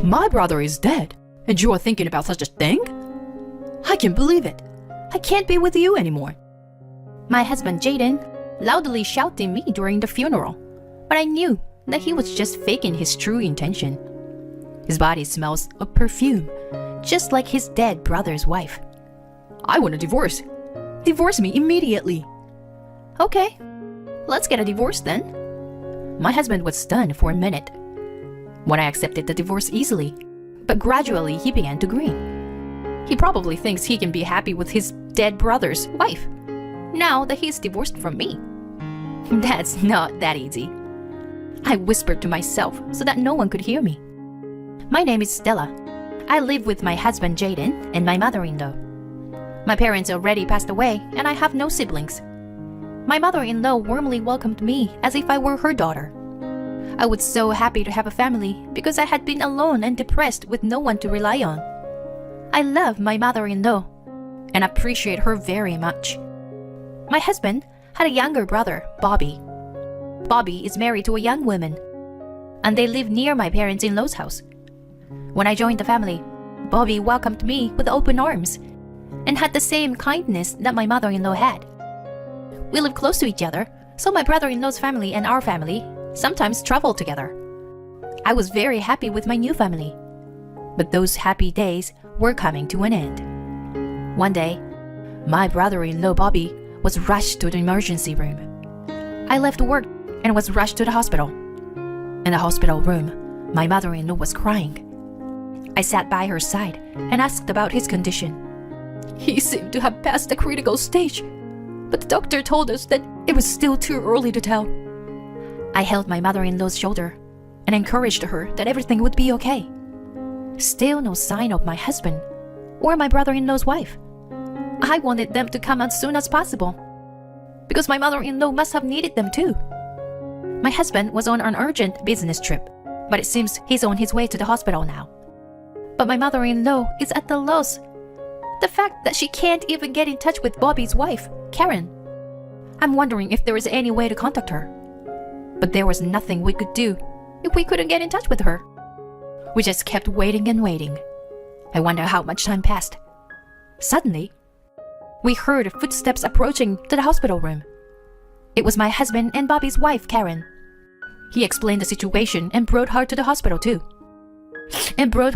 My brother is dead, and you are thinking about such a thing? I can't believe it. I can't be with you anymore. My husband Jaden loudly shouted me during the funeral, but I knew that he was just faking his true intention. His body smells of perfume, just like his dead brother's wife. I want a divorce. Divorce me immediately. Okay, let's get a divorce then. My husband was stunned for a minute when I accepted the divorce easily, but gradually he began to grin. He probably thinks he can be happy with his dead brother's wife now that he's divorced from me. That's not that easy. I whispered to myself so that no one could hear me. My name is Stella. I live with my husband Jaden and my mother-in-law. My parents already passed away and I have no siblings. My mother-in-law warmly welcomed me as if I were her daughter. I was so happy to have a family because I had been alone and depressed with no one to rely on. I love my mother-in-law and appreciate her very much. My husband had a younger brother, Bobby. Bobby is married to a young woman, and they live near my parents-in-law's house. When I joined the family, Bobby welcomed me with open arms and had the same kindness that my mother-in-law had. We live close to each other, so my brother-in-law's family and our family sometimes travel together. I was very happy with my new family, but those happy days were coming to an end. One day, my brother-in-law Bobby was rushed to the emergency room. I left work and was rushed to the hospital. In the hospital room, my mother-in-law was crying. I sat by her side and asked about his condition. He seemed to have passed the critical stage, but the doctor told us that it was still too early to tell. I held my mother-in-law's shoulder and encouraged her that everything would be okay. Still no sign of my husband or my brother-in-law's wife. I wanted them to come as soon as possible because my mother-in-law must have needed them too. My husband was on an urgent business trip, but it seems he's on his way to the hospital now. But my mother-in-law is at the loss. The fact that she can't even get in touch with Bobby's wife, Karen. I'm wondering if there is any way to contact her. But there was nothing we could do if we couldn't get in touch with her. We just kept waiting and waiting. I wonder how much time passed. Suddenly, we heard footsteps approaching to the hospital room. It was my husband and Bobby's wife, Karen. He explained the situation and brought her to the hospital too. And brought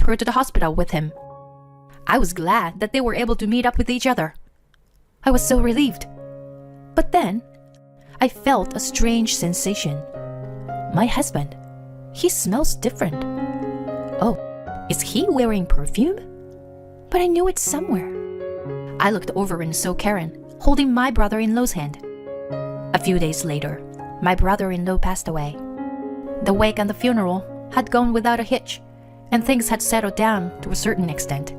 her to the hospital with him. I was glad that they were able to meet up with each other. I was so relieved. But then, I felt a strange sensation. My husband, he smells different. Oh, is he wearing perfume? But I knew it somewhere. I looked over and saw Karen holding my brother-in-law's hand. A few days later, my brother-in-law passed away. The wake and the funeral had gone without a hitch, and things had settled down to a certain extent.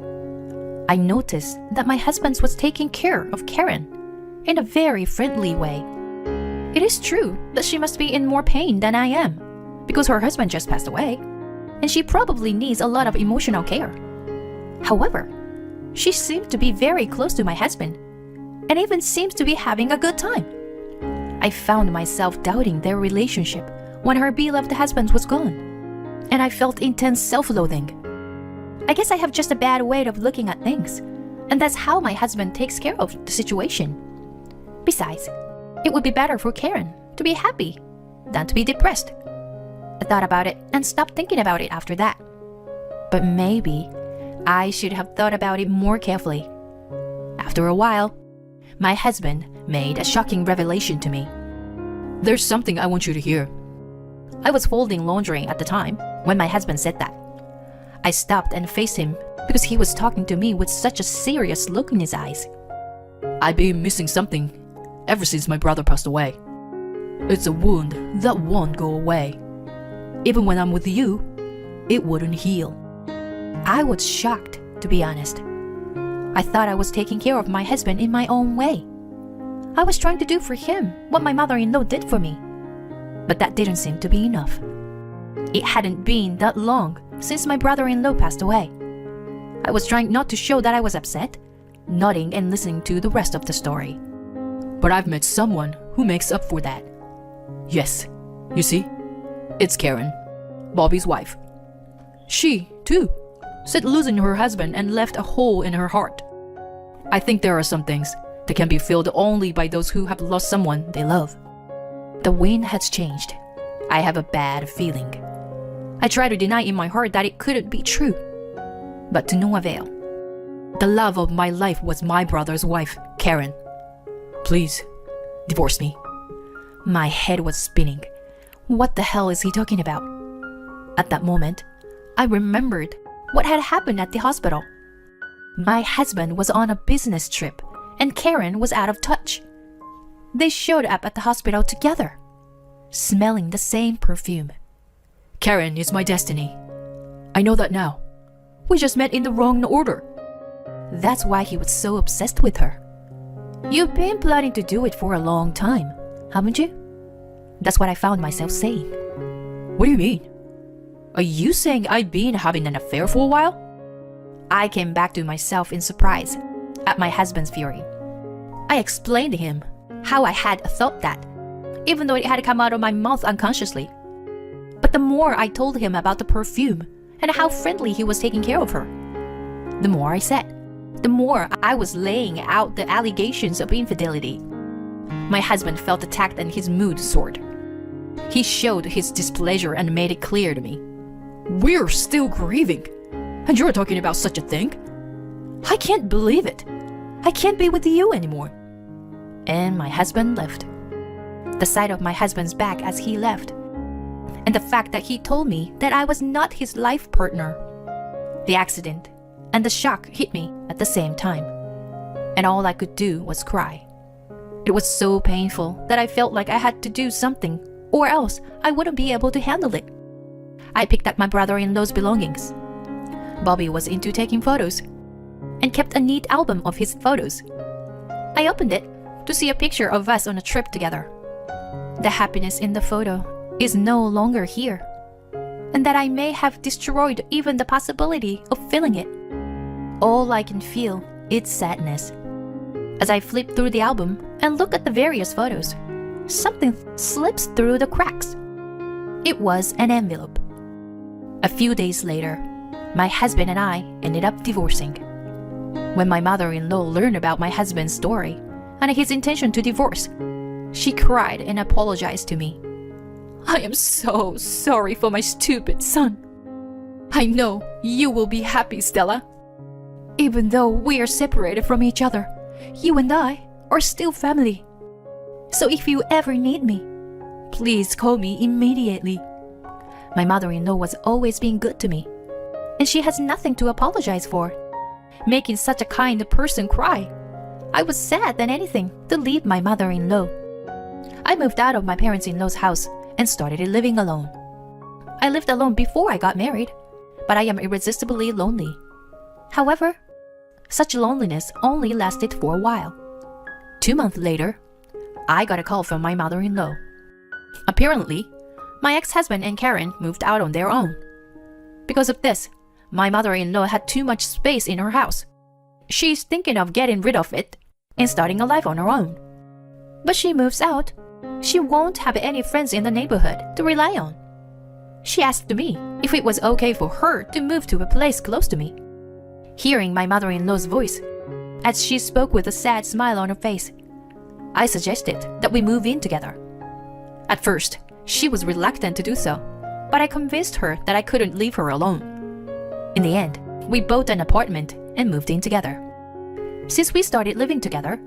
I noticed that my husband was taking care of Karen in a very friendly way. It is true that she must be in more pain than I am, because her husband just passed away, and she probably needs a lot of emotional care. However, she seemed to be very close to my husband, and even seems to be having a good time. I found myself doubting their relationship when her beloved husband was gone, and I felt intense self-loathing. I guess I have just a bad way of looking at things, and that's how my husband takes care of the situation. Besides, it would be better for Karen to be happy than to be depressed. I thought about it and stopped thinking about it after that. But maybe I should have thought about it more carefully. After a while, my husband made a shocking revelation to me. There's something I want you to hear. I was folding laundry at the time when my husband said that. I stopped and faced him because he was talking to me with such a serious look in his eyes. I've been missing something ever since my brother passed away. It's a wound that won't go away. Even when I'm with you, it wouldn't heal. I was shocked, to be honest. I thought I was taking care of my husband in my own way. I was trying to do for him what my mother-in-law did for me. But that didn't seem to be enough. It hadn't been that long since my brother-in-law passed away. I was trying not to show that I was upset, nodding and listening to the rest of the story. But I've met someone who makes up for that. Yes, you see? It's Karen, Bobby's wife. She, too, said losing her husband and left a hole in her heart. I think there are some things that can be filled only by those who have lost someone they love. The wind has changed. I have a bad feeling. I try to deny in my heart that it couldn't be true, but to no avail. The love of my life was my brother's wife, Karen. Please, divorce me. My head was spinning. What the hell is he talking about? At that moment, I remembered what had happened at the hospital. My husband was on a business trip, and Karen was out of touch. They showed up at the hospital together, smelling the same perfume. Karen is my destiny. I know that now. We just met in the wrong order. That's why he was so obsessed with her. You've been planning to do it for a long time, haven't you? That's what I found myself saying. What do you mean? Are you saying I've been having an affair for a while? I came back to myself in surprise at my husband's fury. I explained to him how I had thought that, even though it had come out of my mouth unconsciously. But the more I told him about the perfume and how friendly he was taking care of her, the more I said, the more I was laying out the allegations of infidelity. My husband felt attacked and his mood soared. He showed his displeasure and made it clear to me. We're still grieving, and you're talking about such a thing? I can't believe it. I can't be with you anymore. And my husband left. The sight of my husband's back as he left, and the fact that he told me that I was not his life partner. The accident and the shock hit me at the same time, and all I could do was cry. It was so painful that I felt like I had to do something, or else I wouldn't be able to handle it. I picked up my brother-in-law's belongings. Bobby was into taking photos and kept a neat album of his photos. I opened it to see a picture of us on a trip together. The happiness in the photo is no longer here, and that I may have destroyed even the possibility of feeling it. All I can feel is sadness. As I flip through the album and look at the various photos, something slips through the cracks. It was an envelope. A few days later, my husband and I ended up divorcing. When my mother-in-law learned about my husband's story and his intention to divorce, she cried and apologized to me. I am so sorry for my stupid son. I know you will be happy, Stella. Even though we are separated from each other, you and I are still family. So if you ever need me, please call me immediately. My mother-in-law was always being good to me, and she has nothing to apologize for. Making such a kind person cry, I was sad than anything to leave my mother-in-law. I moved out of my parents-in-law's house and started living alone. I lived alone before I got married, but I am irresistibly lonely. However, such loneliness only lasted for a while. 2 months later, I got a call from my mother-in-law. Apparently, my ex-husband and Karen moved out on their own. Because of this, my mother-in-law had too much space in her house. She's thinking of getting rid of it and starting a life on her own. But she moves out, she won't have any friends in the neighborhood to rely on. She asked me if it was okay for her to move to a place close to me. Hearing my mother-in-law's voice, as she spoke with a sad smile on her face, I suggested that we move in together. At first, she was reluctant to do so, but I convinced her that I couldn't leave her alone. In the end, we bought an apartment and moved in together. Since we started living together,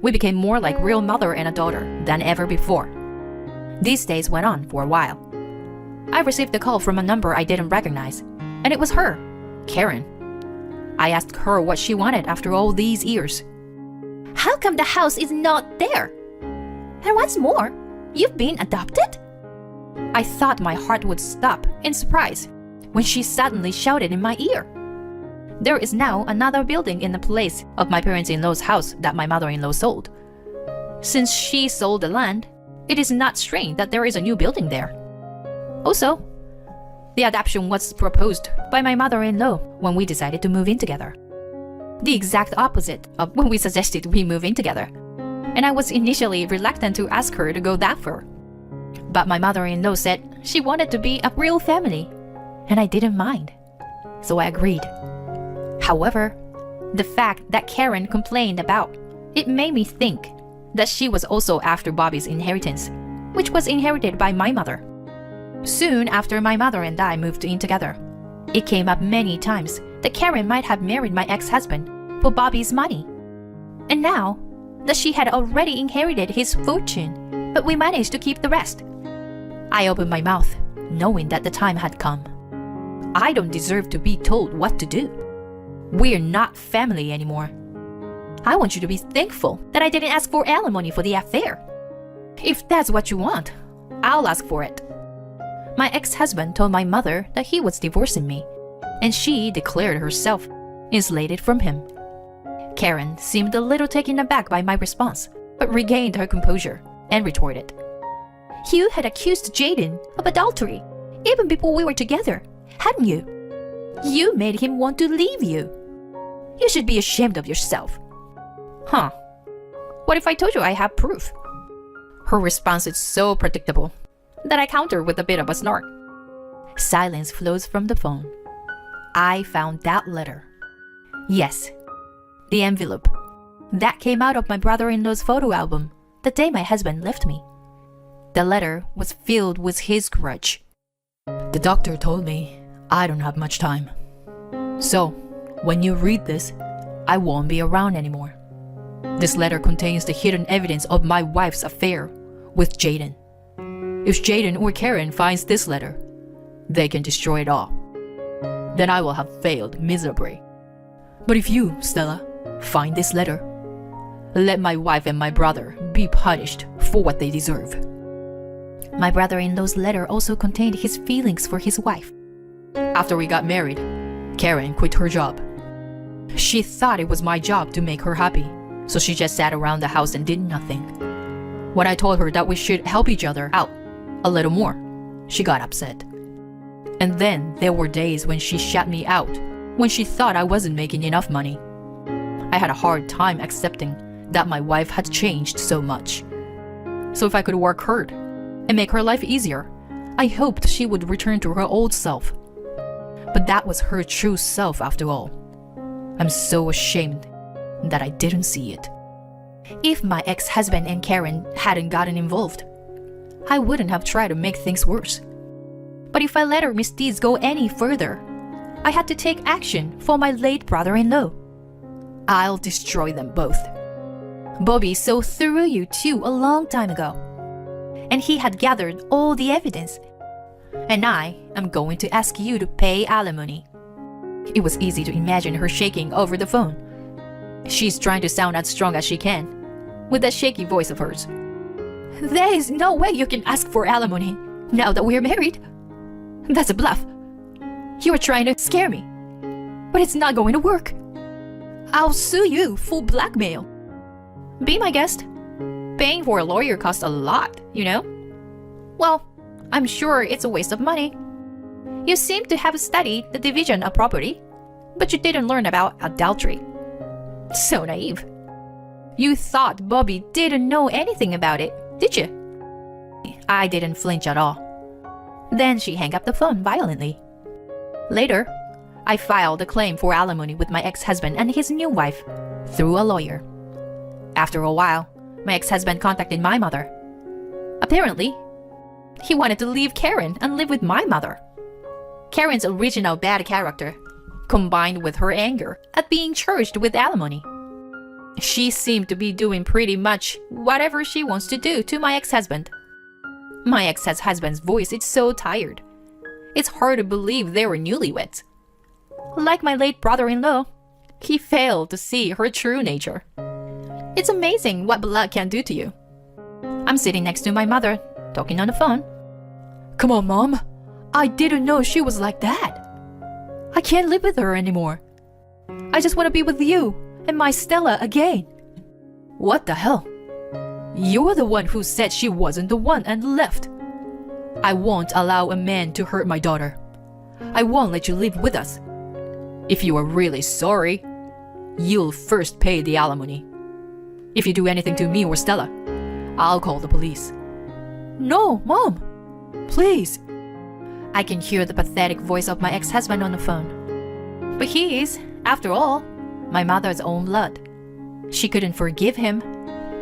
we became more like real mother and a daughter than ever before. These days went on for a while. I received a call from a number I didn't recognize, and it was her, Karen. I asked her what she wanted after all these years. How come the house is not there? And what's more, you've been adopted? I thought my heart would stop in surprise when she suddenly shouted in my ear. There is now another building in the place of my parents-in-law's house that my mother-in-law sold. Since she sold the land, it is not strange that there is a new building there. Also, the adoption was proposed by my mother-in-law when we decided to move in together. The exact opposite of when we suggested we move in together. And I was initially reluctant to ask her to go that far. But my mother-in-law said she wanted to be a real family, and I didn't mind. So I agreed. However, the fact that Karen complained about it made me think that she was also after Bobby's inheritance, which was inherited by my mother. Soon after my mother and I moved in together, it came up many times that Karen might have married my ex-husband for Bobby's money. And now that she had already inherited his fortune, but we managed to keep the rest. I opened my mouth, knowing that the time had come. I don't deserve to be told what to do. We're not family anymore. I want you to be thankful that I didn't ask for alimony for the affair. If that's what you want, I'll ask for it. My ex-husband told my mother that he was divorcing me, and she declared herself insulated from him. Karen seemed a little taken aback by my response, but regained her composure and retorted. You had accused Jaden of adultery, even before we were together, hadn't you? You made him want to leave you. You should be ashamed of yourself. Huh. What if I told you I have proof? Her response is so predictable that I counter with a bit of a snort. Silence flows from the phone. I found that letter. Yes, the envelope. That came out of my brother-in-law's photo album the day my husband left me. The letter was filled with his grudge. The doctor told me I don't have much time. So, when you read this, I won't be around anymore. This letter contains the hidden evidence of my wife's affair with Jaden. If Jaden or Karen finds this letter, they can destroy it all. Then I will have failed miserably. But if you, Stella, find this letter, let my wife and my brother be punished for what they deserve. My brother-in-law's letter also contained his feelings for his wife. After we got married, Karen quit her job. She thought it was my job to make her happy, so she just sat around the house and did nothing. When I told her that we should help each other out a little more, she got upset. And then there were days when she shut me out when she thought I wasn't making enough money. I had a hard time accepting that my wife had changed so much. So if I could work hard and make her life easier, I hoped she would return to her old self. But that was her true self after all. I'm so ashamed that I didn't see it. If my ex-husband and Karen hadn't gotten involved, I wouldn't have tried to make things worse. But if I let her misdeeds go any further, I had to take action for my late brother-in-law. I'll destroy them both. Bobby saw through you two a long time ago, and he had gathered all the evidence. And I am going to ask you to pay alimony. It was easy to imagine her shaking over the phone. She's trying to sound as strong as she can, with that shaky voice of hers. There is no way you can ask for alimony now that we're married. That's a bluff. You're trying to scare me, but it's not going to work. I'll sue you for blackmail. Be my guest. Paying for a lawyer costs a lot, you know? Well, I'm sure it's a waste of money. You seem to have studied the division of property, but you didn't learn about adultery. So naive. You thought Bobby didn't know anything about it, did you? I didn't flinch at all. Then she hung up the phone violently. Later, I filed a claim for alimony with my ex-husband and his new wife through a lawyer. After a while, my ex-husband contacted my mother. Apparently, he wanted to leave Karen and live with my mother. Karen's original bad character, combined with her anger at being charged with alimony. She seemed to be doing pretty much whatever she wants to do to my ex-husband. My ex-husband's voice is so tired. It's hard to believe they were newlyweds. Like my late brother-in-law, he failed to see her true nature. It's amazing what blood can do to you. I'm sitting next to my mother, talking on the phone. Come on, Mom. I didn't know she was like that. I can't live with her anymore. I just want to be with you and my Stella again. What the hell? You're the one who said she wasn't the one and left. I won't allow a man to hurt my daughter. I won't let you live with us. If you are really sorry, you'll first pay the alimony. If you do anything to me or Stella, I'll call the police. No, Mom. Please. I can hear the pathetic voice of my ex-husband on the phone. But he is, after all, my mother's own blood. She couldn't forgive him,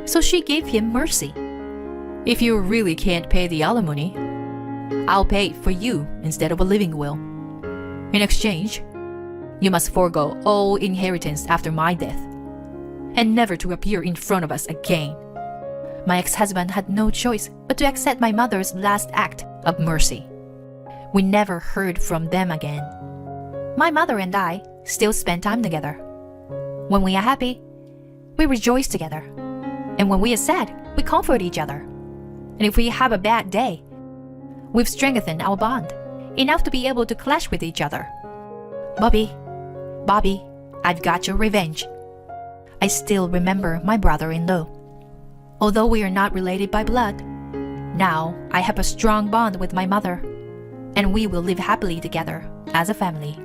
so she gave him mercy. If you really can't pay the alimony, I'll pay it for you instead of a living will. In exchange, you must forego all inheritance after my death, and never to appear in front of us again. My ex-husband had no choice but to accept my mother's last act of mercy. We never heard from them again. My mother and I still spend time together. When we are happy, we rejoice together. And when we are sad, we comfort each other. And if we have a bad day, we've strengthened our bond enough to be able to clash with each other. Bobby, I've got your revenge. I still remember my brother-in-law. Although we are not related by blood, now I have a strong bond with my mother, and we will live happily together as a family.